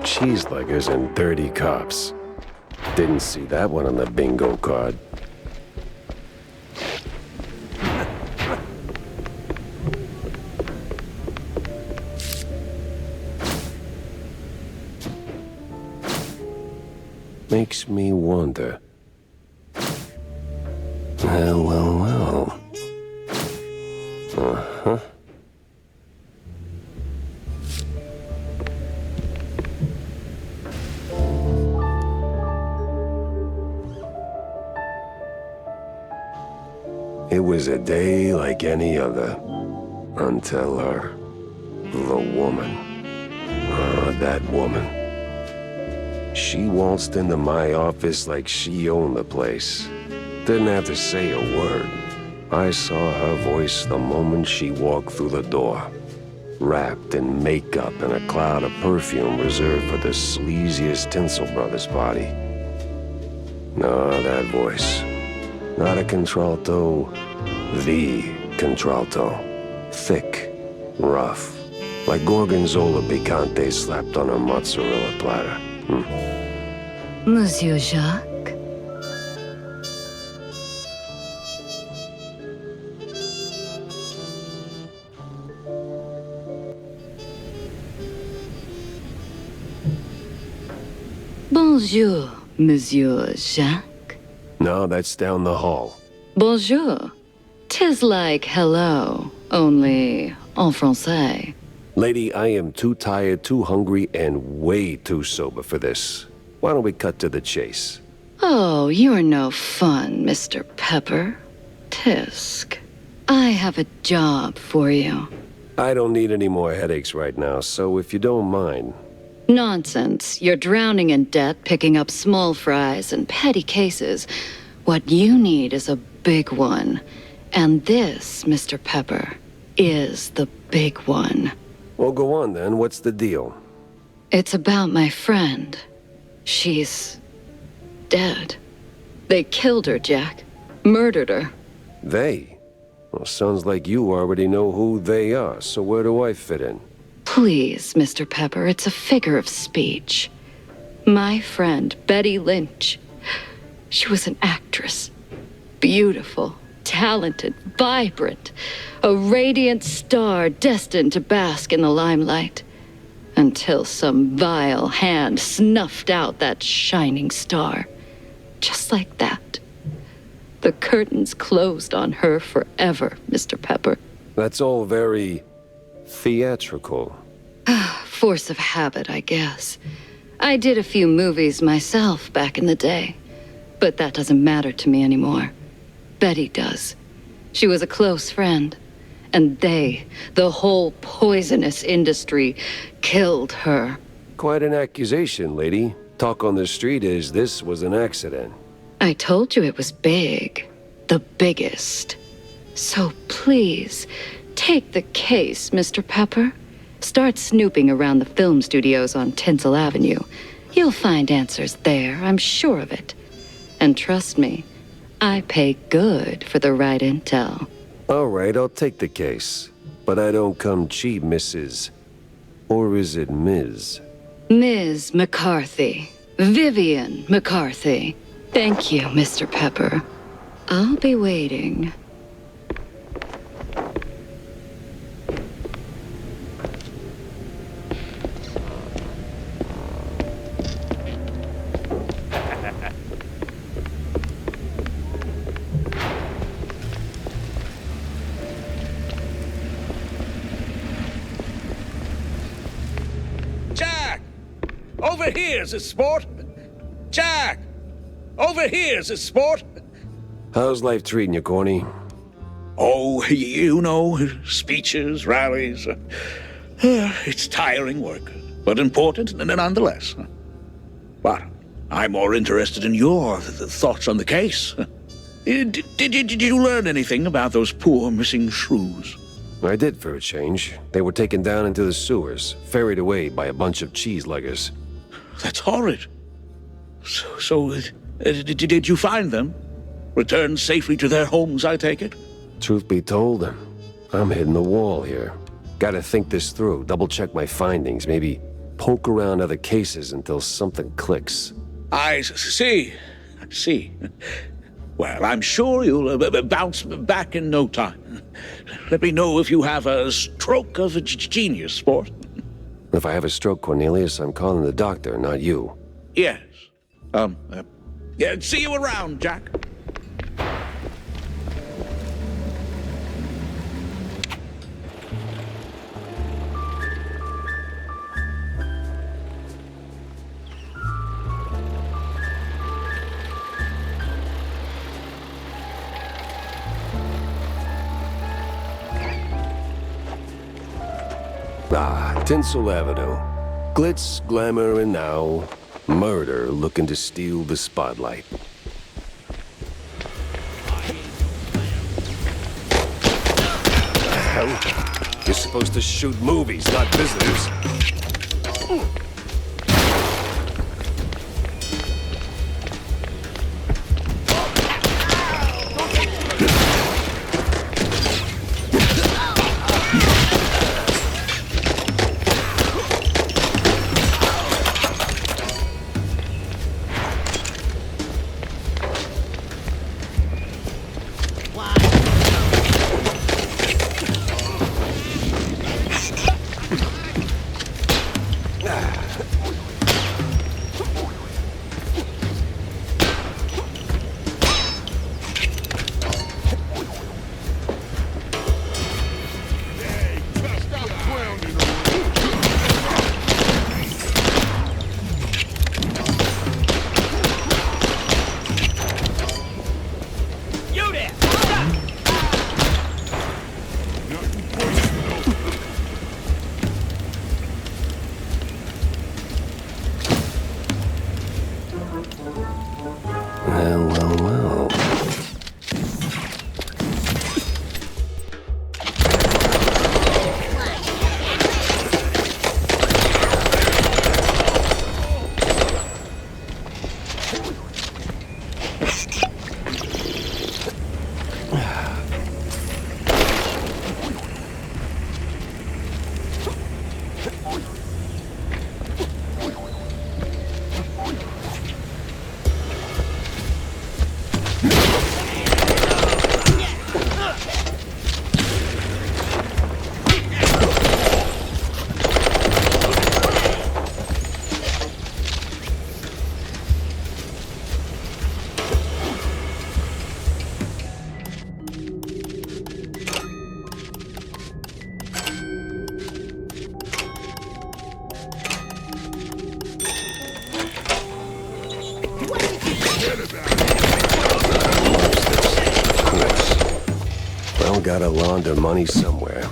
Cheeseleggers and dirty cops. Didn't see that one on the bingo card. Makes me wonder. Well. Uh-huh. It was a day like any other, until her. The woman. That woman. She waltzed into my office like she owned the place. Didn't have to say a word. I saw her voice the moment she walked through the door. Wrapped in makeup and a cloud of perfume reserved for the sleaziest Tinsel Brothers party. No, that voice. Not a contralto, the contralto. Thick, rough, like Gorgonzola picante slapped on a mozzarella platter. Monsieur Jacques? Bonjour, Monsieur Jacques. No, that's down the hall. Bonjour. 'Tis like hello, only en français. Lady, I am too tired, too hungry, and way too sober for this. Why don't we cut to the chase? Oh, you're no fun, Mr. Pepper. Tisk. I have a job for you. I don't need any more headaches right now, so if you don't mind. Nonsense. You're drowning in debt, picking up small fries and petty cases. What you need is a big one. And this, Mr. Pepper, is the big one. Well, go on then. What's the deal? It's about my friend. She's dead. They killed her, Jack. Murdered her. They? Well, sounds like you already know who they are, so where do I fit in? Please, Mr. Pepper, it's a figure of speech. My friend, Betty Lynch. She was an actress. Beautiful, talented, vibrant. A radiant star destined to bask in the limelight. Until some vile hand snuffed out that shining star. Just like that. The curtains closed on her forever, Mr. Pepper. That's all very theatrical. Force of habit, I guess. I did a few movies myself back in the day. But that doesn't matter to me anymore. Betty does. She was a close friend. And they, the whole poisonous industry, killed her. Quite an accusation, lady. Talk on the street is this was an accident. I told you it was big. The biggest. So please, take the case, Mr. Pepper. Start snooping around the film studios on Tinsel Avenue. You'll find answers there, I'm sure of it. And trust me, I pay good for the right intel. All right, I'll take the case. But I don't come cheap, Mrs. Or is it Ms.? Ms. McCarthy. Vivian McCarthy. Thank you, Mr. Pepper. I'll be waiting. Jack! Over here's a sport! Jack! Over here's a sport! How's life treating you, Corny? Oh, you know, speeches, rallies. It's tiring work, but important nonetheless. But I'm more interested in your thoughts on the case. Did you learn anything about those poor missing shrews? I did for a change. They were taken down into the sewers, ferried away by a bunch of cheeseleggers. That's horrid. So, did you find them? Returned safely to their homes, I take it? Truth be told, I'm hitting the wall here. Gotta think this through, double-check my findings, maybe poke around other cases until something clicks. I see. I see. Well, I'm sure you'll bounce back in no time. Let me know if you have a stroke of genius, sport. If I have a stroke, Cornelius, I'm calling the doctor, not you. Yes. Yeah, see you around, Jack. Ah, Tinsel Avenue. Glitz, glamour, and now murder looking to steal the spotlight. Hell, you're supposed to shoot movies, not visitors. Well. Well, gotta launder money somewhere.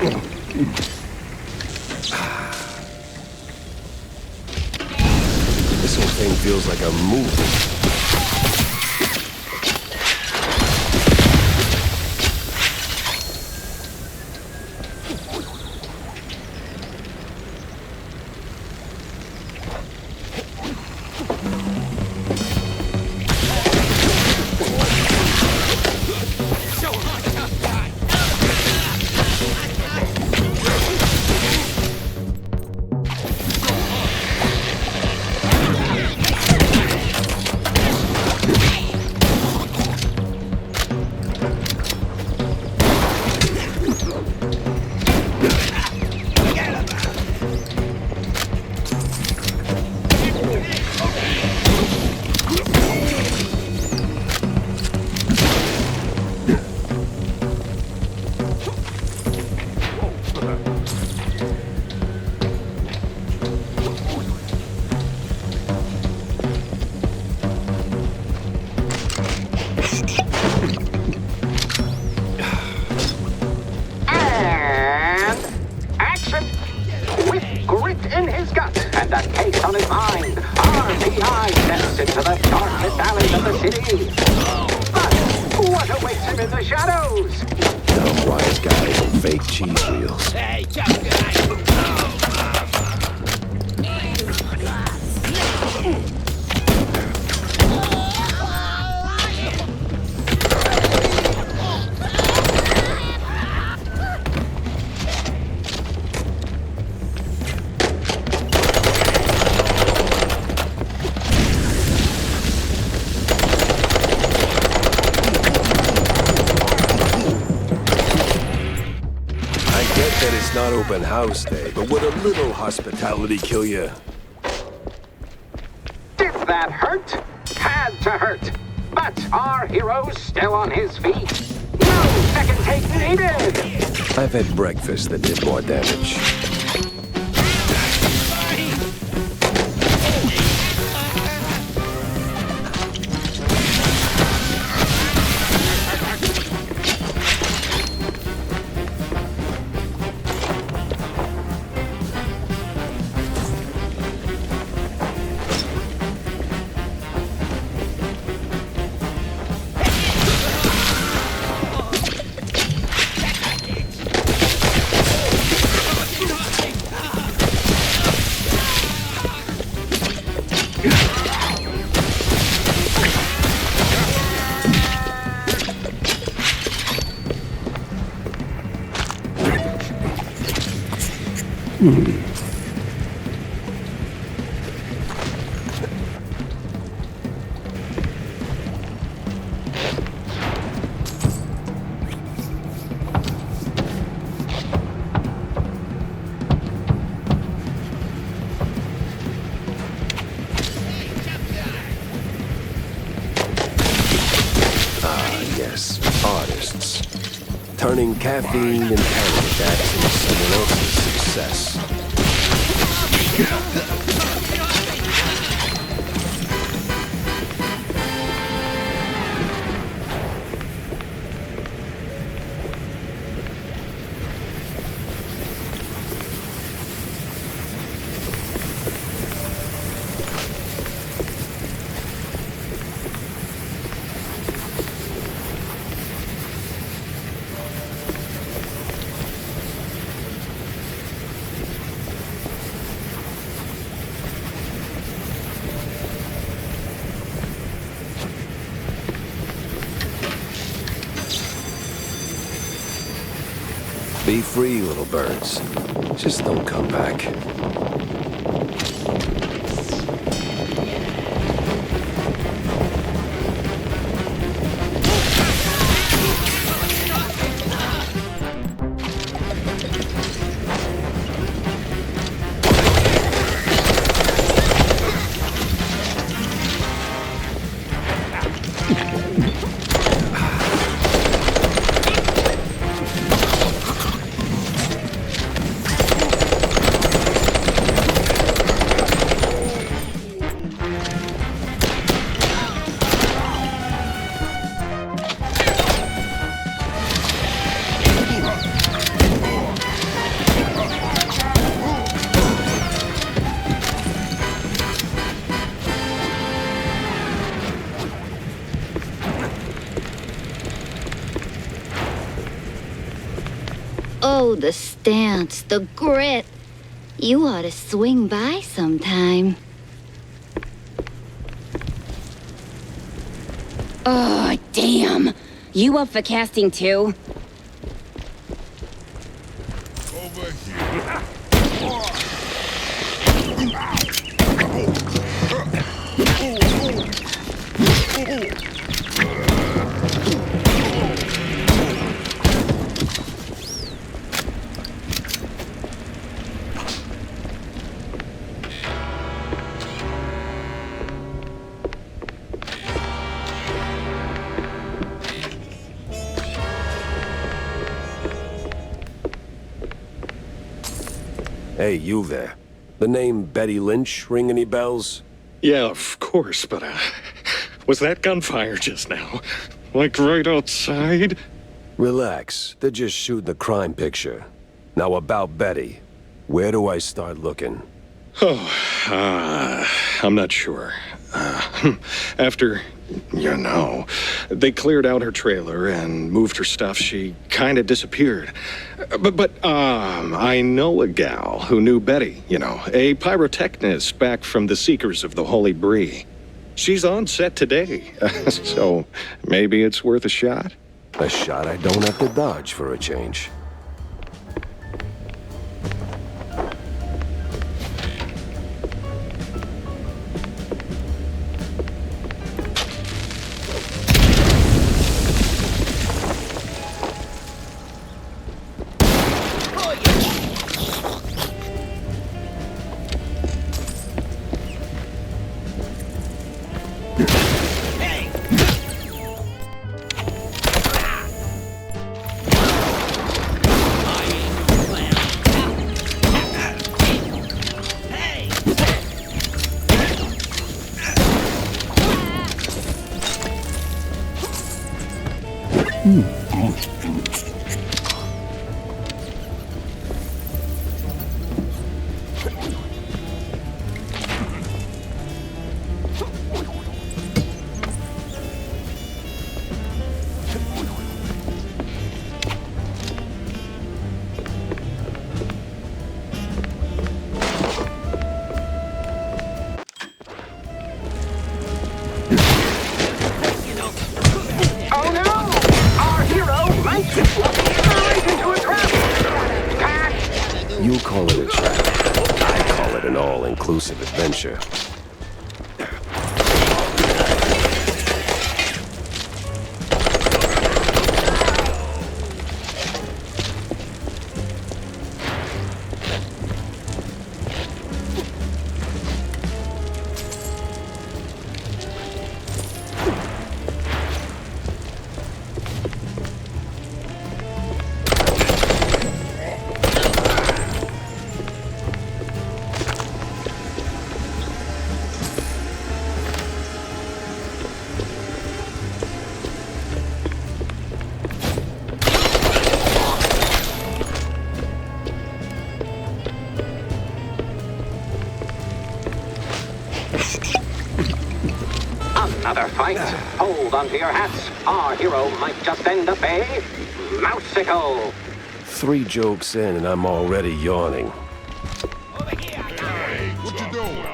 This whole thing feels like a movie. Not open house day, but would a little hospitality kill you? Did that hurt? Had to hurt. But our hero's still on his feet. No second take needed! I've had breakfast that did more damage. Artists. Turning caffeine and panic attacks into someone else's success. Be free, little birds. Just don't come back. Oh, the stance, the grit. You ought to swing by sometime. Oh, damn. You up for casting too? Over here. Hey, you there. The name Betty Lynch ring any bells? Yeah, of course, but, was that gunfire just now? Like right outside? Relax. They're just shooting a crime picture. Now about Betty. Where do I start looking? I'm not sure. After, they cleared out her trailer and moved her stuff, she kind of disappeared. But I know a gal who knew Betty, a pyrotechnist back from the Seekers of the Holy Bree. She's on set today, so maybe it's worth a shot. A shot I don't have to dodge for a change. Oh no! Our hero might be walking right into a trap! Catch! You call it a trap. I call it an all-inclusive adventure. Another fight. Hold onto your hats. Our hero might just end up a mouseicle. 3 jokes in and I'm already yawning. Hey, what you doing?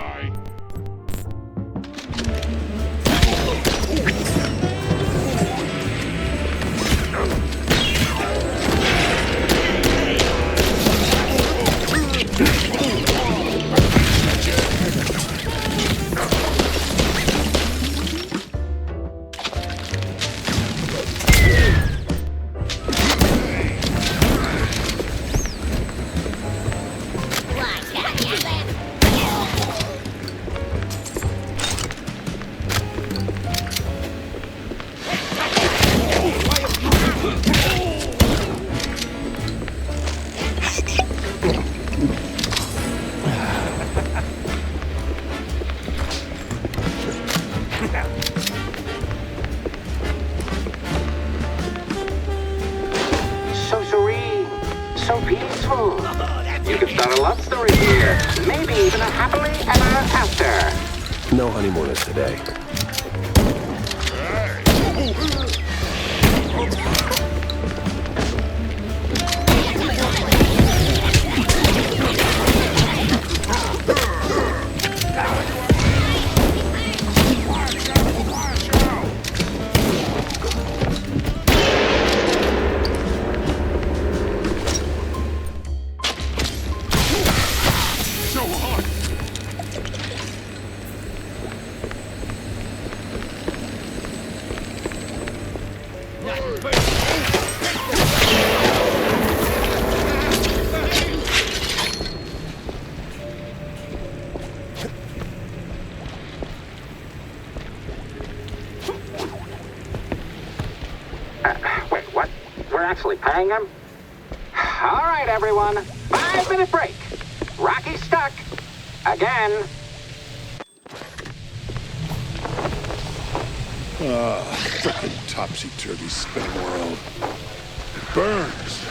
So serene, so peaceful. You could start a love story here. Maybe even a happily ever after. No honeymooners today. All right, everyone. 5-minute break. Rocky stuck. Again. Frickin' topsy-turvy spinning world. It burns.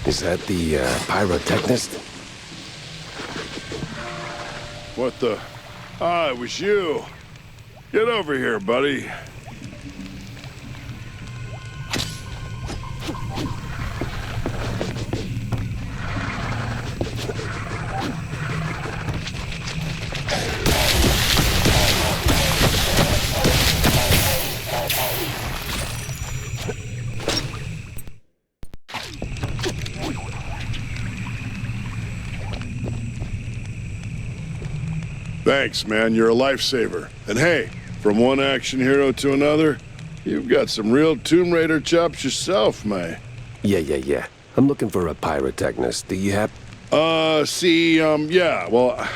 Is that the pyrotechnist? What the? Ah, it was you. Get over here, buddy. Thanks, man. You're a lifesaver. And hey, from one action hero to another, you've got some real Tomb Raider chops yourself, man. Yeah. I'm looking for a pyrotechnist. Do you have... yeah, well,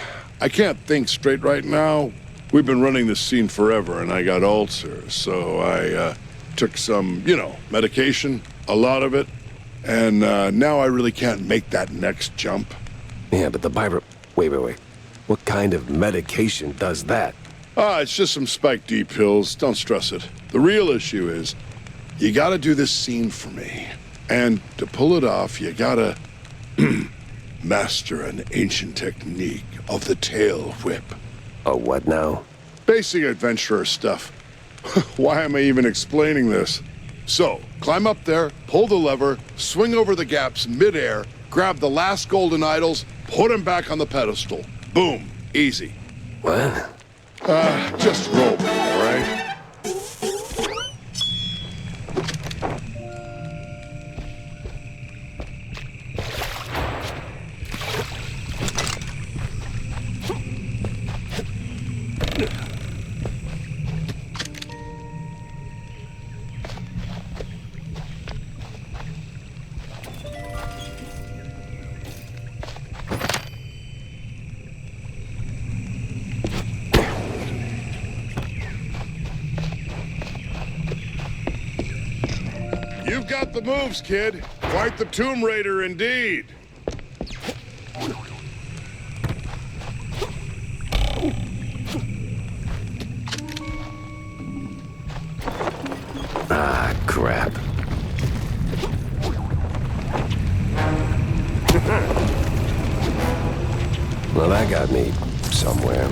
I can't think straight right now. We've been running this scene forever, and I got ulcers, so I, took some, medication, a lot of it, and, now I really can't make that next jump. Yeah, but the pyro... Wait. What kind of medication does that? It's just some Spike D pills. Don't stress it. The real issue is, you gotta do this scene for me. And to pull it off, you gotta master an ancient technique of the tail whip. Oh, what now? Basic adventurer stuff. Why am I even explaining this? So, climb up there, pull the lever, swing over the gaps midair, grab the last golden idols, put them back on the pedestal. Boom. Easy. What? Just roll, all right? You've got the moves, kid. Quite the Tomb Raider indeed. Ah, crap. Well, that got me somewhere.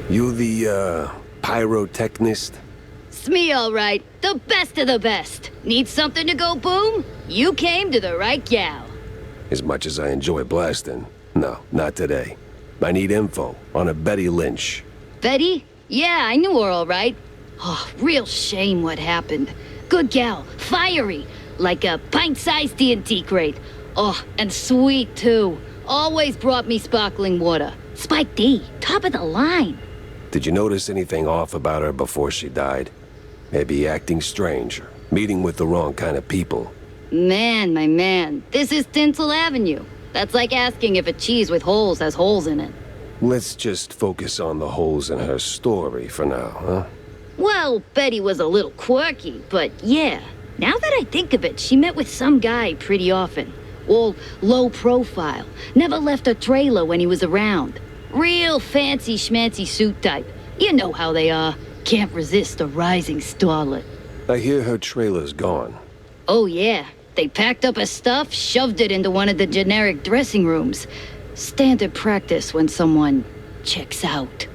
You the, pyrotechnist? It's me, all right. The best of the best. Need something to go boom? You came to the right gal. As much as I enjoy blasting, no, not today. I need info on a Betty Lynch. Betty? Yeah, I knew her all right. Oh, real shame what happened. Good gal, fiery, like a pint-sized TNT crate. Oh, and sweet, too. Always brought me sparkling water. Spike D, top of the line. Did you notice anything off about her before she died? Maybe acting strange, or meeting with the wrong kind of people? Man, my man, this is Tinsel Avenue. That's like asking if a cheese with holes has holes in it. Let's just focus on the holes in her story for now, huh? Well, Betty was a little quirky, but yeah. Now that I think of it, she met with some guy pretty often. All low profile. Never left her trailer when he was around. Real fancy schmancy suit type. You know how they are. Can't resist a rising starlet. I hear her trailer's gone. Oh yeah. They packed up her stuff, shoved it into one of the generic dressing rooms. Standard practice when someone checks out.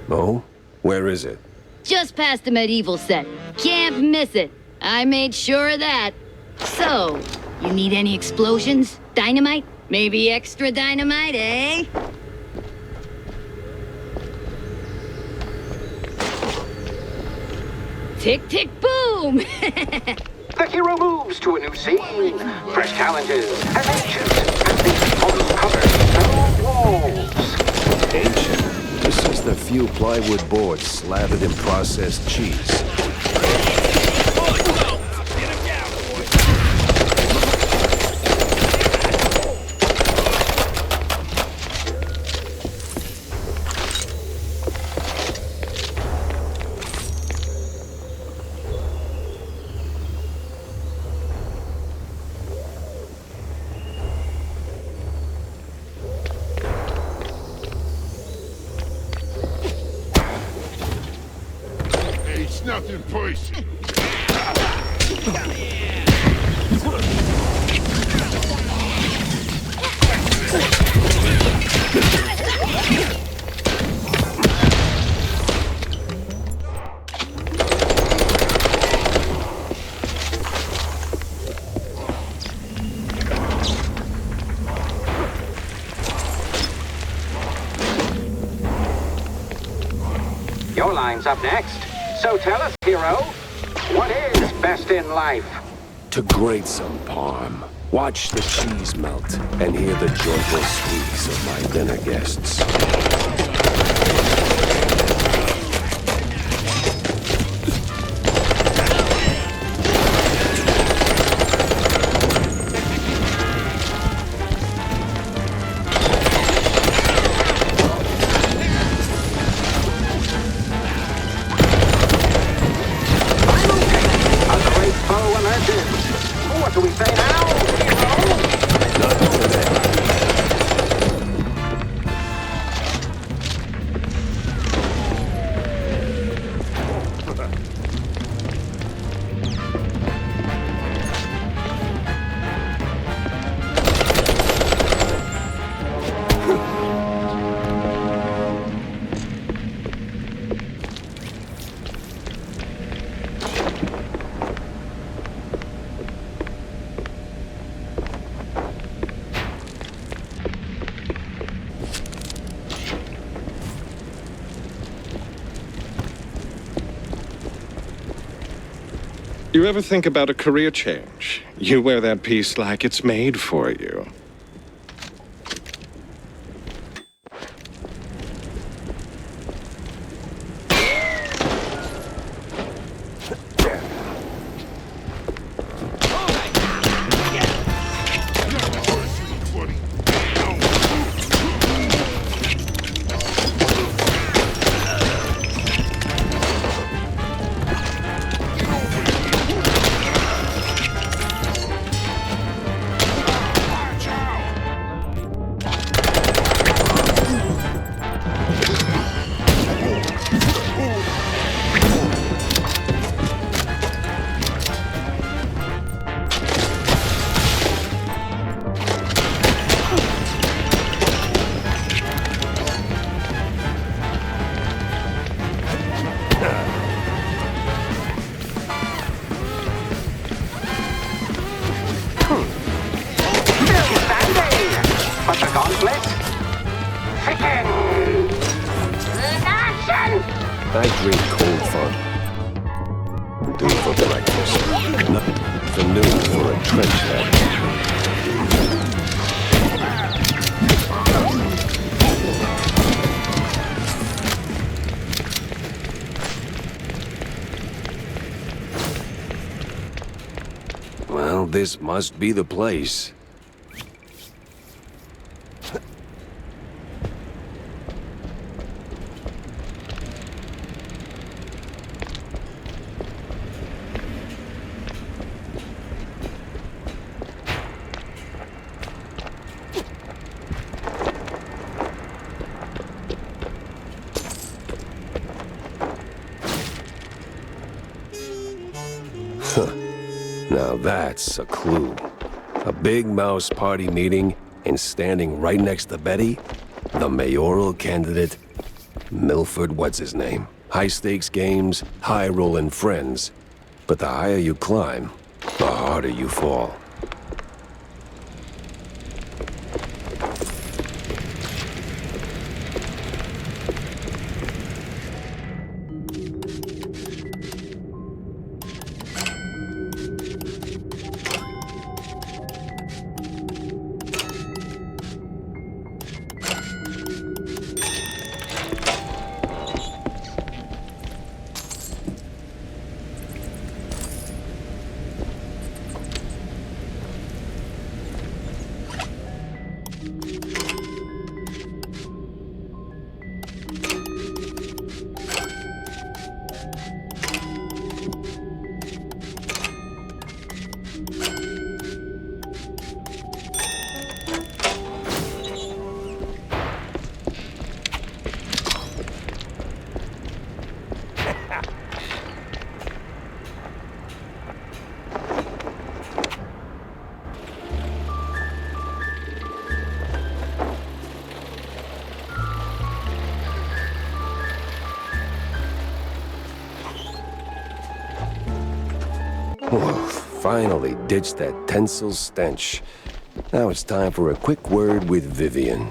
Oh? Where is it? Just past the medieval set. Can't miss it. I made sure of that. So, you need any explosions? Dynamite? Maybe extra dynamite, eh? Tick, tick, boom! The hero moves to a new scene. Fresh challenges, adventures, and the uncovered stone walls. Ancient. This is the few plywood boards slathered in processed cheese. It's nothing personal. Your line's up next. So tell us, hero, what is best in life? To grate some parm, watch the cheese melt, and hear the joyful squeaks of my dinner guests. What do we say now, hero? You ever think about a career change? You wear that piece like it's made for you. I drink cold fun. Do for breakfast. Nothing new for a trench head. Well, this must be the place. Now that's a clue. A big mouse party meeting, and standing right next to Betty, the mayoral candidate, Milford what's-his-name. High-stakes games, high-rolling friends. But the higher you climb, the harder you fall. Finally ditched that Tinsel stench. Now it's time for a quick word with Vivian.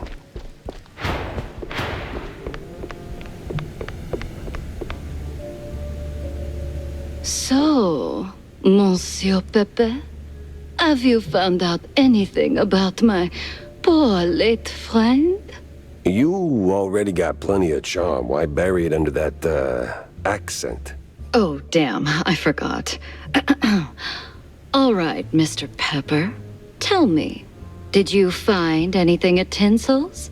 So, Monsieur Pepe, have you found out anything about my poor late friend? You already got plenty of charm. Why bury it under that, accent? Oh, damn, I forgot. All right, Mr. Pepper, tell me, did you find anything at Tinsel's?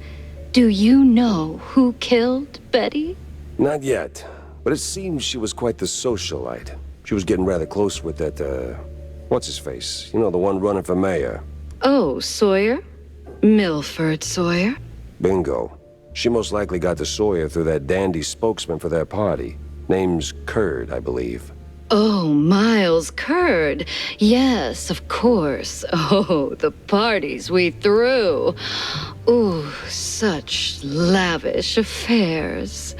Do you know who killed Betty? Not yet, but it seems she was quite the socialite. She was getting rather close with that, what's-his-face? You know, the one running for mayor. Oh, Sawyer? Milford Sawyer? Bingo. She most likely got to Sawyer through that dandy spokesman for their party. Name's Curd, I believe. Oh, Miles Curd. Yes, of course. Oh, the parties we threw. Ooh, such lavish affairs.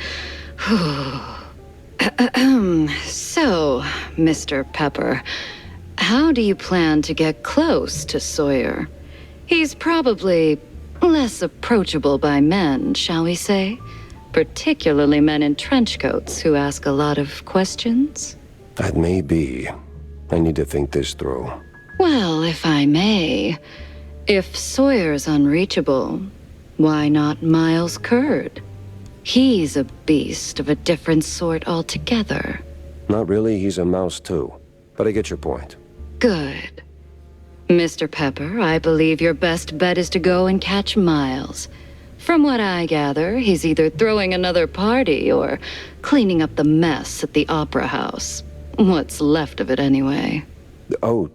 So, Mr. Pepper, how do you plan to get close to Sawyer? He's probably less approachable by men, shall we say? Particularly men in trench coats who ask a lot of questions. That may be. I need to think this through. Well, if I may, if Sawyer's unreachable, why not Miles Curd? He's a beast of a different sort altogether. Not really, he's a mouse too. But I get your point. Good. Mr. Pepper, I believe your best bet is to go and catch Miles. From what I gather, he's either throwing another party or cleaning up the mess at the Opera House. What's left of it, anyway. Oh,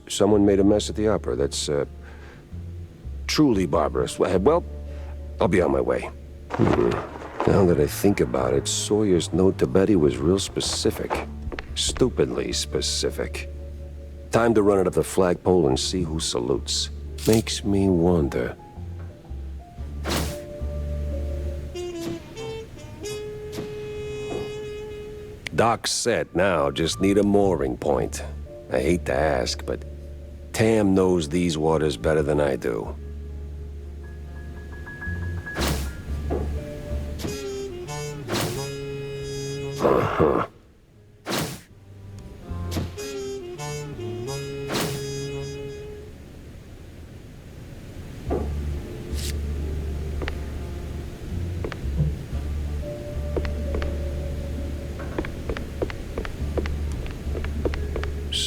someone made a mess at the opera. That's, truly barbarous. Well, I'll be on my way. Now that I think about it, Sawyer's note to Betty was real specific. Stupidly specific. Time to run it up the flagpole and see who salutes. Makes me wonder. Dock's set now, just need a mooring point. I hate to ask, but Tam knows these waters better than I do.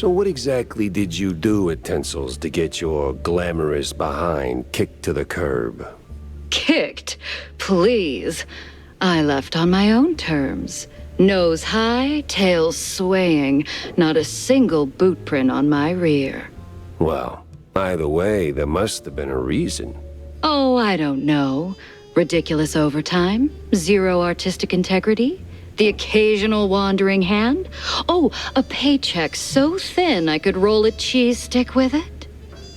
So what exactly did you do at Tinsel's to get your glamorous behind kicked to the curb? Kicked? Please. I left on my own terms. Nose high, tail swaying, not a single boot print on my rear. Well, either way, there must have been a reason. Oh, I don't know. Ridiculous overtime? Zero artistic integrity? The occasional wandering hand? Oh, a paycheck so thin I could roll a cheese stick with it?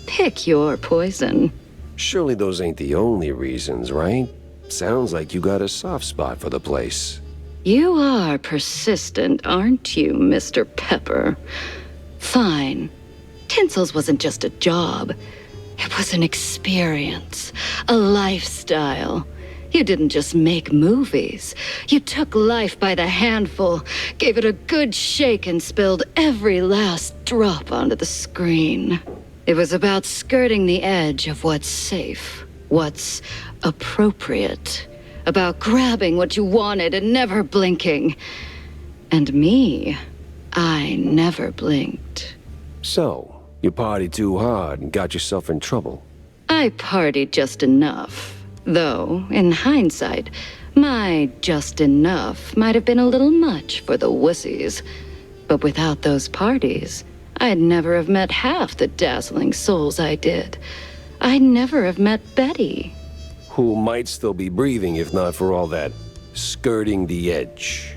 Pick your poison. Surely those ain't the only reasons, right? Sounds like you got a soft spot for the place. You are persistent, aren't you, Mr. Pepper? Fine. Tinsel's wasn't just a job. It was an experience, a lifestyle. You didn't just make movies. You took life by the handful, gave it a good shake, and spilled every last drop onto the screen. It was about skirting the edge of what's safe, what's appropriate, about grabbing what you wanted and never blinking. And me, I never blinked. So, you partied too hard and got yourself in trouble. I partied just enough. Though, in hindsight, my just enough might have been a little much for the wussies. But without those parties, I'd never have met half the dazzling souls I did. I'd never have met Betty. Who might still be breathing if not for all that skirting the edge.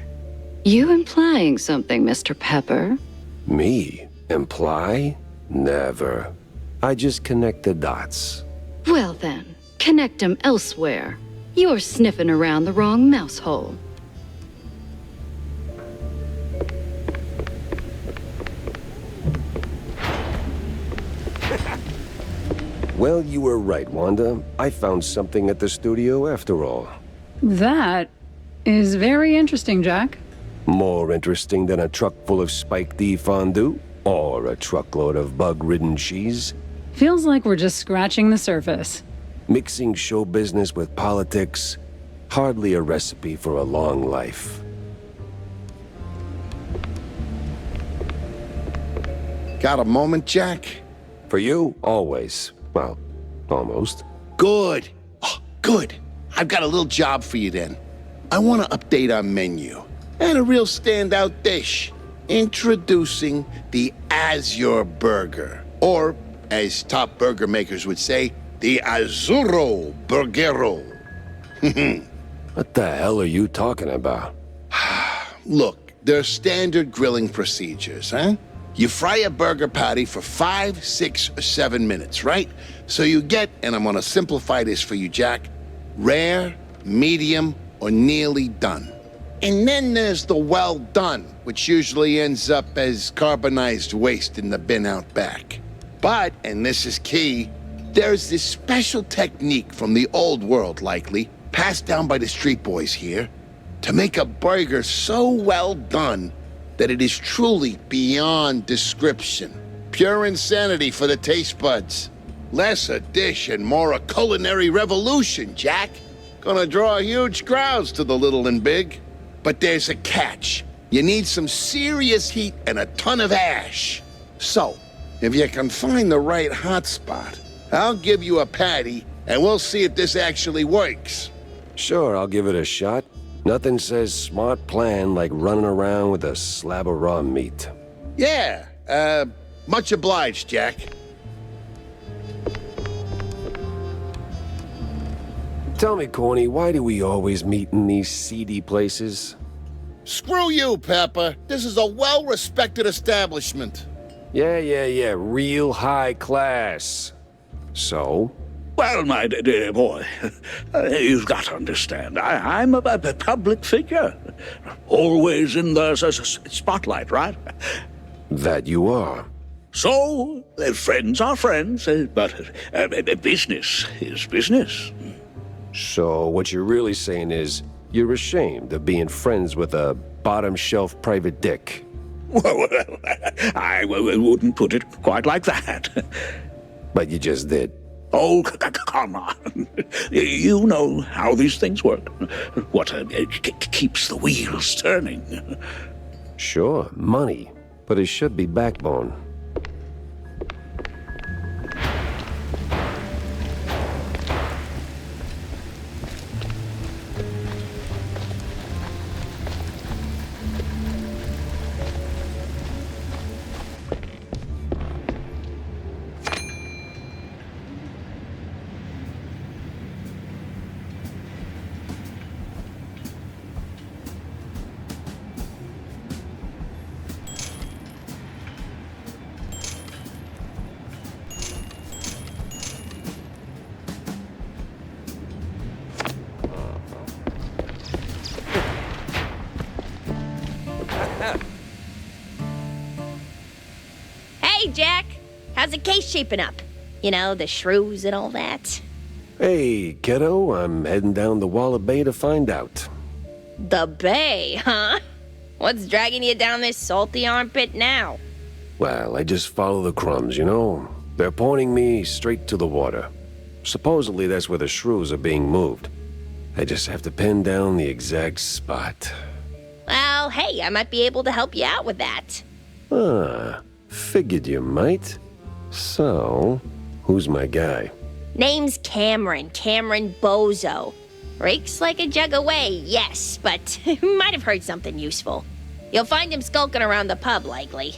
You implying something, Mr. Pepper? Me? Imply? Never. I just connect the dots. Well then, connect 'em elsewhere. You're sniffing around the wrong mouse hole. Well, you were right, Wanda. I found something at the studio after all. That is very interesting, Jack. More interesting than a truck full of spiked D fondue? Or a truckload of bug-ridden cheese? Feels like we're just scratching the surface. Mixing show business with politics? Hardly a recipe for a long life. Got a moment, Jack? For you, always. Well, almost. Good. Oh, good. I've got a little job for you then. I want to update our menu. And a real standout dish. Introducing the Azure Burger. Or, as top burger makers would say, the Azzurro Burgero. What the hell are you talking about? Look, they're standard grilling procedures, huh? You fry a burger patty for 5, 6, or 7 minutes, right? So you get, and I'm gonna simplify this for you, Jack, rare, medium, or nearly done. And then there's the well done, which usually ends up as carbonized waste in the bin out back. But, and this is key, there's this special technique from the old world, likely, passed down by the street boys here, to make a burger so well done that it is truly beyond description. Pure insanity for the taste buds. Less a dish and more a culinary revolution, Jack. Gonna draw huge crowds to the little and big. But there's a catch. You need some serious heat and a ton of ash. So, if you can find the right hotspot, I'll give you a patty and we'll see if this actually works. Sure, I'll give it a shot. Nothing says smart plan like running around with a slab of raw meat. Yeah, much obliged, Jack. Tell me, Corny, why do we always meet in these seedy places? Screw you, Pepper. This is a well-respected establishment. Yeah, real high class. So? Well, my dear boy, you've got to understand, I'm a public figure. Always in the spotlight, right? That you are. So, friends are friends, but business is business. So what you're really saying is you're ashamed of being friends with a bottom-shelf private dick. Well, I wouldn't put it quite like that. But you just did. Oh, come on. You know how these things work. What keeps the wheels turning. Sure, money. but it should be backbone. Hey, Jack. How's the case shaping up? You know, the shrews and all that. Hey, kiddo, I'm heading down the Waller Bay to find out. The bay, huh? What's dragging you down this salty armpit now? Well, I just follow the crumbs, you know? They're pointing me straight to the water. Supposedly that's where the shrews are being moved. I just have to pin down the exact spot. Well, hey, I might be able to help you out with that. Ah, figured you might. So, who's my guy? Name's Cameron Bozo. Rakes like a jug away, yes, but might have heard something useful. You'll find him skulking around the pub, likely.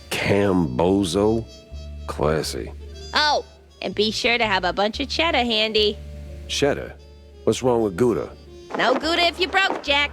Bozo? Classy. Oh, and be sure to have a bunch of cheddar handy. Cheddar? What's wrong with Gouda? No Gouda if you broke, Jack.